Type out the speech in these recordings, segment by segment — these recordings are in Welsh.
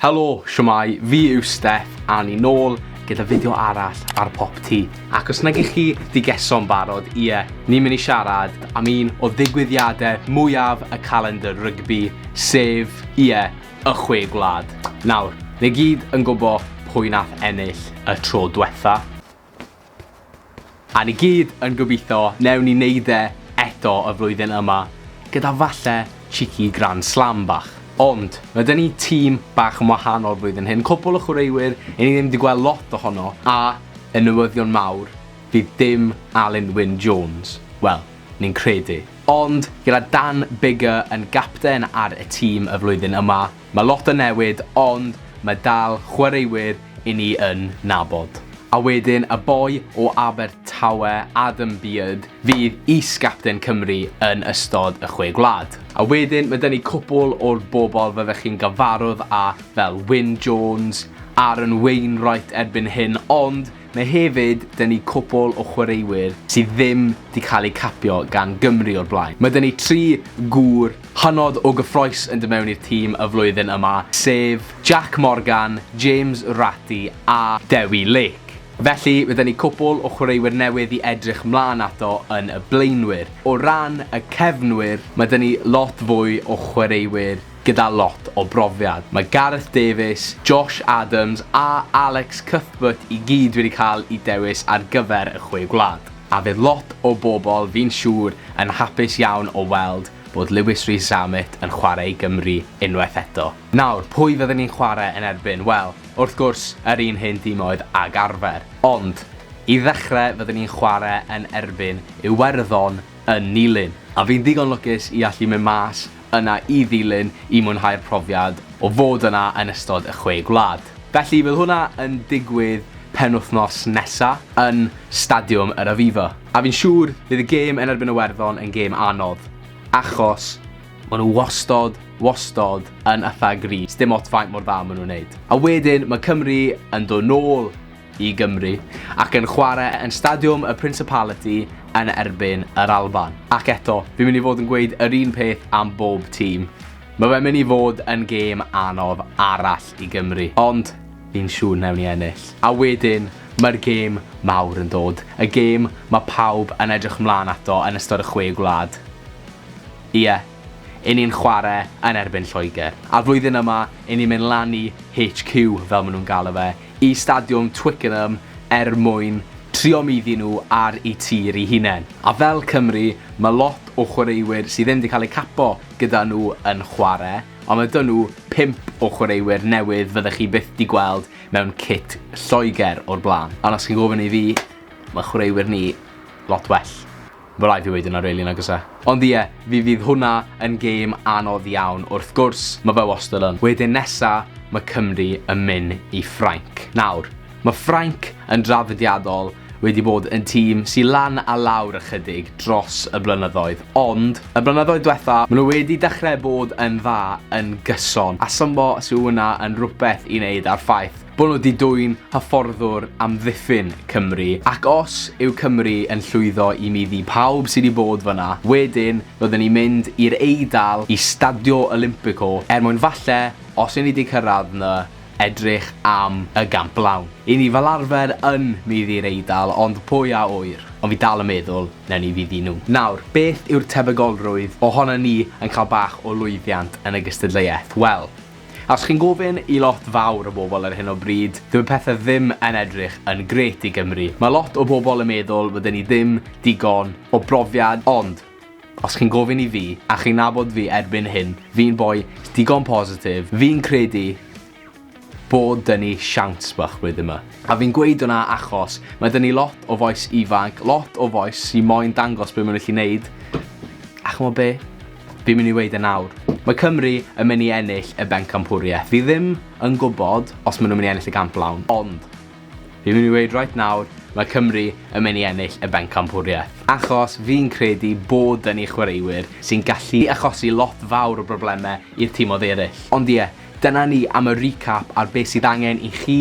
Helo, siwmai, fi yw Steff a ni nôl gyda fideo arall ar PopT. Ac os nag ych chi di geso'n barod, ni'n mynd i siarad am un o ddigwyddiadau mwyaf y calendar rygbi, sef, y Chwe Gwlad. Nawr, ni gyd yn gwybod pwy nath ennill y tro diwetha. A ni gyd yn gobeithio newn ni neud eto y flwyddyn yma gyda falle cheeky Grand Slam bach. Ond, mae dyn ni tîm bach yn wahanol blwyddyn hyn. Cwpl o chwaraewyr, ni ddim wedi gweld lot ohono. A, y newyddion mawr, fydd dim Alun Jones. Wel, ni'n credu. Ond, gyda Dan Bigger yn gapten ar y tîm y flwyddyn yma, mae lot o newid, ond mae dal chwaraewyr i ni yn nabod. A wedyn, y boi o Abertawe, Adam Beard, fydd is-gapten Cymru yn ystod y Chwe Gwlad. A wedyn, mae dyn ni cwpl o'r bobl fyddech chi'n gyfarwydd â fel Wyn Jones, Aaron Wainwright erbyn hyn, ond mae hefyd dyn ni cwpl o chwaraewyr sydd ddim wedi cael eu capio gan Gymru o'r blaen. Mae dyn ni 3 gŵr hynod o gyffroes yn dod mewn i'r tîm y flwyddyn yma, sef Jack Morgan, James Ratty a Dewi Lake. Felly, fydden ni cwpl o chwaraewyr newydd i edrych mlaen ato yn y blaenwyr. O ran y cefnwyr, mae dyn ni lot fwy o chwaraewyr gyda lot o brofiad. Mae Gareth Davies, Josh Adams a Alex Cuthbert i gyd wedi cael eu dewis ar gyfer y Chwe Gwlad. A fydd lot o bobl fi'n siŵr yn hapus iawn o weld bod Lewis Rhys-Zammit yn chwarae i Gymru unwaith eto. Nawr, pwy fydden ni'n chwarae yn erbyn? Wel, wrth gwrs, yr un hyn dim oedd ag arfer. Ond, i ddechrau fydden ni'n chwarae yn erbyn Iwerddon yn Nilyn. A fi'n ddigon lwcus i allu mynd mas yna i ddilyn i mwynhau'r profiad o fod yna yn ystod y Chwe Gwlad. Felly, fydd hwnna yn digwydd penwythnos nesaf yn Stadiwm yr Afifa. A fi'n siŵr bydd y gêm yn erbyn Iwerddon yn gêm anodd, achos maen nhw wastod yn eitha gryf. Dim ot faint mor dda maen nhw'n neud. A wedyn, mae Cymru yn dod nôl i Gymru ac yn chwarae yn Stadiwm y Principality yn erbyn yr Alban. Ac eto, fi'n mynd i fod yn gweud yr un peth am bob tîm. Mae fe'n mynd i fod yn gêm anodd arall i Gymru. Ond, fi'n siŵr newn ni ennill. A wedyn, mae'r gêm mawr yn dod. Y gêm mae pawb yn edrych mlaen ato yn ystod y Chwe Gwlad. Ni'n chwarae yn erbyn Lloegr. A'r flwyddyn yma, ni'n mynd lan i HQ, fel maen nhw'n galw fe, i Stadiwm Twickenham mwyn trio middi nhw ar eu tir eu hunain. A fel Cymru, mae lot o chwaraewyr sydd ddim wedi cael eu capo gyda nhw yn chwarae, ond mae dyn nhw 5 o chwaraewyr newydd fyddech chi byth di gweld mewn kit Lloegr o'r blaen. Ond os chi'n gofyn i fi, mae chwaraewyr ni lot well. Mae rai fi wedyn ar Elin agos e. Ond fi fydd hwnna yn gêm anodd iawn wrth gwrs, mae fe wastad yn. Wedyn nesa, mae Cymru yn mynd i Ffrainc. Nawr, mae Ffrainc yn draddodiadol wedi bod yn tîm sy'n lan a lawr ychydig dros y blynyddoedd. Ond, y blynyddoedd diwetha, maen nhw wedi dechrau bod yn dda yn gyson. A symbo sy'n hwnna yn rhywbeth i wneud ar ffaith bod nhw wedi dwyn hyfforddwr am ddiffyn Cymru. Ac os yw Cymru yn llwyddo i middi pawb sydd wedi bod fyna, wedyn byddwn ni'n mynd i'r Eidal i Stadio Olimpico mwyn falle, os ni wedi cyrraedd yna, edrych am y Camp Lawn. Ni fel arfer yn middi'r Eidal, ond pwy a oer. Ond fi dal yn meddwl, newn ni fyddi nhw. Nawr, beth yw'r tebygolrwydd ohono ni yn cael bach o lwyddiant yn y gystadleuaeth? Wel, os chi'n gofyn i lot fawr o bobl ar hyn o bryd, dyw pethau ddim yn edrych yn gret i Gymru. Mae lot o bobl yn meddwl fydden ni ddim digon o brofiad, ond os chi'n gofyn i fi, a chi'n nabod fi erbyn hyn, fi'n boi digon positif, fi'n credu bod dyn ni siawns bach blwyddyn yma. A fi'n gweud hwnna achos mae dyn ni lot o fois ifanc, lot o fois sy'n moyn dangos beth maen nhw'n gallu neud. A chymod be? Fi'n mynd i weid e nawr. Mae Cymru yn mynd i ennill y bencampwriaeth. Fi ddim yn gwybod os maen nhw'n mynd i ennill y Camp Lawn, ond fi'n mynd i weid right nawr, mae Cymru yn mynd i ennill y bencampwriaeth. Achos fi'n credu bod yn ei chwaraewyr sy'n gallu achosi lot fawr o broblemau i'r tîmoedd eraill. Ond dyna ni am y recap ar beth sydd angen i chi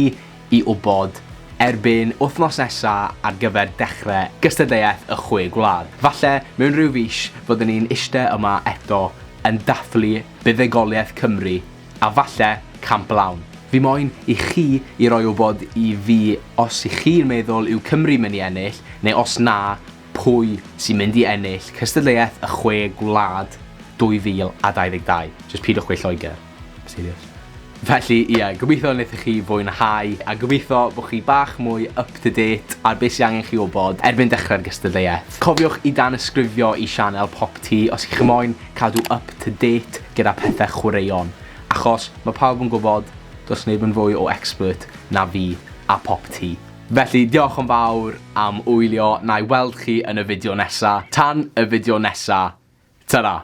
i wybod erbyn wythnos nesaf ar gyfer dechrau gystadleuaeth y Chwe Gwlad. Falle mewn rhyw fis fyddwn ni'n eistedd yma eto yn dathlu buddugoliaeth Cymru a falle CAMP LAWN. Fi moyn i chi i roi wybod i fi os i chi'n meddwl yw Cymru mynd i ennill, neu os na, pwy sy'n mynd i ennill cystadleuaeth y Chwe Gwlad 2022. Just pidwch gweith Lloegr. Serious. Felly, ie, gobeithio wnaethoch chi fwynhau, a gobeithio bod chi bach mwy up-to-date ar beth sy'n angen chi wybod erbyn dechrau'r gystadleuaeth. Cofiwch i danysgrifio i sianel PopT os chi moyn cadw up-to-date gyda pethau chwaraeon. Achos mae pawb yn gwybod does neb yn fwy o expert na fi a PopT. Felly, diolch yn fawr am wylio, na i weld chi yn y fideo nesa. Tan y fideo nesa, ta-ra!